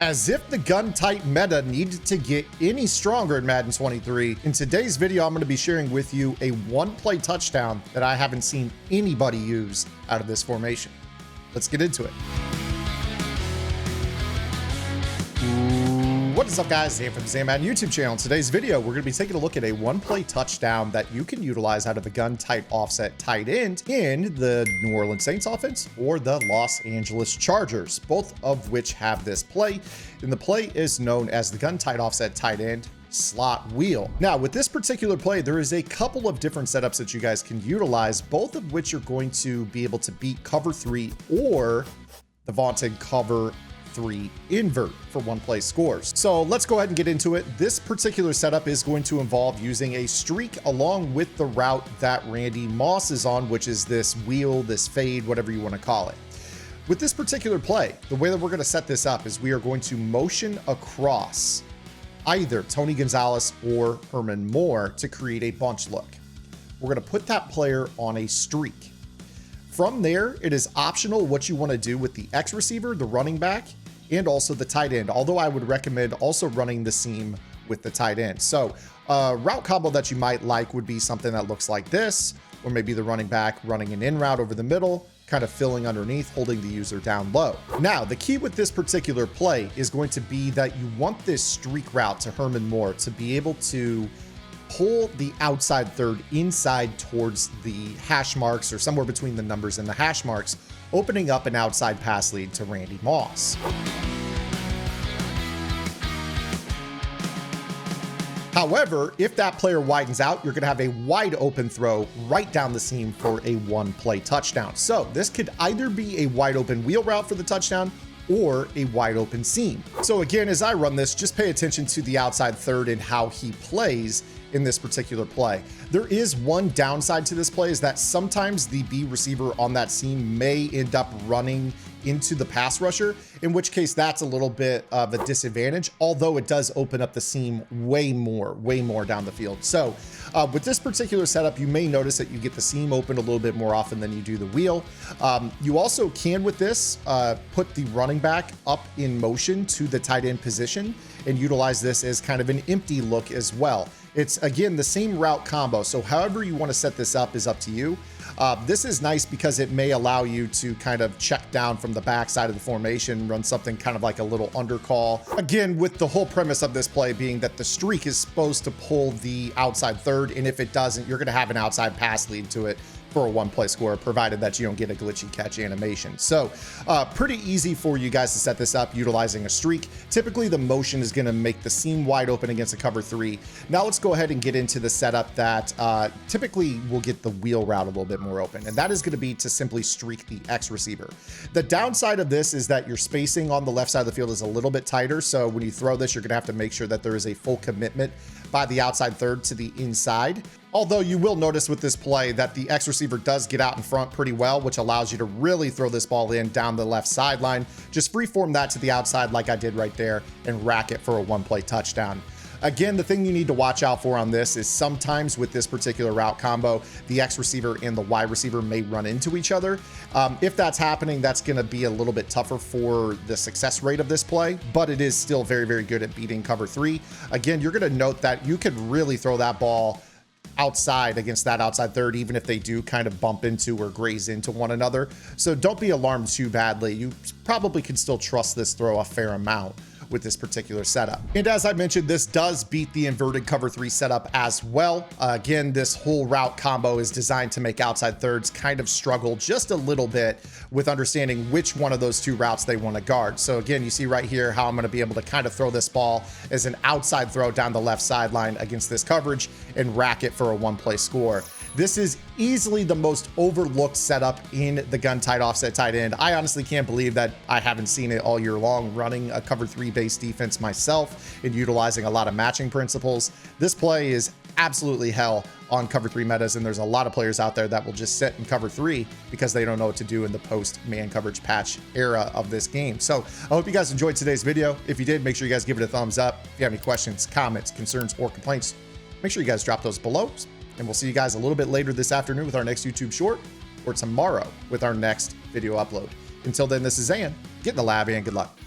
As if the gun type meta needed to get any stronger in Madden 23, in today's video I'm going to be sharing with you a one-play touchdown that I haven't seen anybody use out of this formation. Let's get into it. What is up, guys? Zan from the Zan Madden YouTube channel. In today's video, we're going to be taking a look at a one-play touchdown that you can utilize out of the gun type offset tight end in the New Orleans Saints offense or the Los Angeles Chargers, both of which have this play. And the play is known as the gun tight offset tight end slot wheel. Now, with this particular play, there is a couple of different setups that you guys can utilize, both of which are going to be able to beat cover 3 or the vaunted cover 3 invert for one play scores. So let's go ahead and get into it. This particular setup is going to involve using a streak along with the route that Randy Moss is on, which is this wheel, this fade, whatever you want to call it. With this particular play, the way that we're going to set this up is we are going to motion across either Tony Gonzalez or Herman Moore to create a bunch look. We're going to put that player on a streak. From there, it is optional what you want to do with the X receiver, the running back, and also the tight end, although I would recommend also running the seam with the tight end. So a route combo that you might like would be something that looks like this, or maybe the running back running an in route over the middle, kind of filling underneath, holding the user down low. Now, the key with this particular play is going to be that you want this streak route to Herman Moore to be able to pull the outside third inside towards the hash marks or somewhere between the numbers and the hash marks, opening up an outside pass lead to Randy Moss. However, if that player widens out, you're going to have a wide open throw right down the seam for a one-play touchdown. So this could either be a wide open wheel route for the touchdown or a wide open seam. So again, as I run this, just pay attention to the outside third and how he plays in this particular play. There is one downside to this play, is that sometimes the B receiver on that seam may end up running into the pass rusher, in which case that's a little bit of a disadvantage, although it does open up the seam way more down the field. So with this particular setup, you may notice that you get the seam open a little bit more often than you do the wheel. You also can, with this, put the running back up in motion to the tight end position and utilize this as kind of an empty look as well. It's, again, the same route combo, so however you want to set this up is up to you. This is nice because it may allow you to kind of check down from the backside of the formation, run something kind of like a little undercall. Again, with the whole premise of this play being that the streak is supposed to pull the outside third, and if it doesn't, you're going to have an outside pass lead to it for a one-play score, provided that you don't get a glitchy catch animation. So pretty easy for you guys to set this up utilizing a streak. Typically, the motion is going to make the seam wide open against a cover 3. Now let's go ahead and get into the setup that typically will get the wheel route a little bit more open, and that is going to be to simply streak the X receiver. The downside of this is that your spacing on the left side of the field is a little bit tighter, so when you throw this, you're going to have to make sure that there is a full commitment by the outside third to the inside. Although you will notice with this play that the X receiver does get out in front pretty well, which allows you to really throw this ball in down the left sideline. Just freeform that to the outside like I did right there and rack it for a one-play touchdown. Again, the thing you need to watch out for on this is sometimes with this particular route combo, the X receiver and the Y receiver may run into each other. If that's happening, that's going to be a little bit tougher for the success rate of this play, but it is still very good at beating cover 3. Again, you're going to note that you could really throw that ball outside against that outside third, even if they do kind of bump into or graze into one another. So don't be alarmed too badly. You probably can still trust this throw a fair amount with this particular setup. And as I mentioned, this does beat the inverted cover 3 setup as well. Again, this whole route combo is designed to make outside thirds kind of struggle just a little bit with understanding which one of those two routes they want to guard. So again, you see right here how I'm going to be able to kind of throw this ball as an outside throw down the left sideline against this coverage and rack it for a one-play score. This is easily the most overlooked setup in the gun tight offset tight end. I honestly can't believe that I haven't seen it all year long, running a cover 3 based defense myself and utilizing a lot of matching principles. This play is absolutely hell on cover 3 metas, and there's a lot of players out there that will just sit in cover 3 because they don't know what to do in the post man coverage patch era of this game. So I hope you guys enjoyed today's video. If you did, make sure you guys give it a thumbs up. If you have any questions, comments, concerns, or complaints, make sure you guys drop those below. And we'll see you guys a little bit later this afternoon with our next YouTube short, or tomorrow with our next video upload. Until then, this is Zan. Get in the lab and good luck.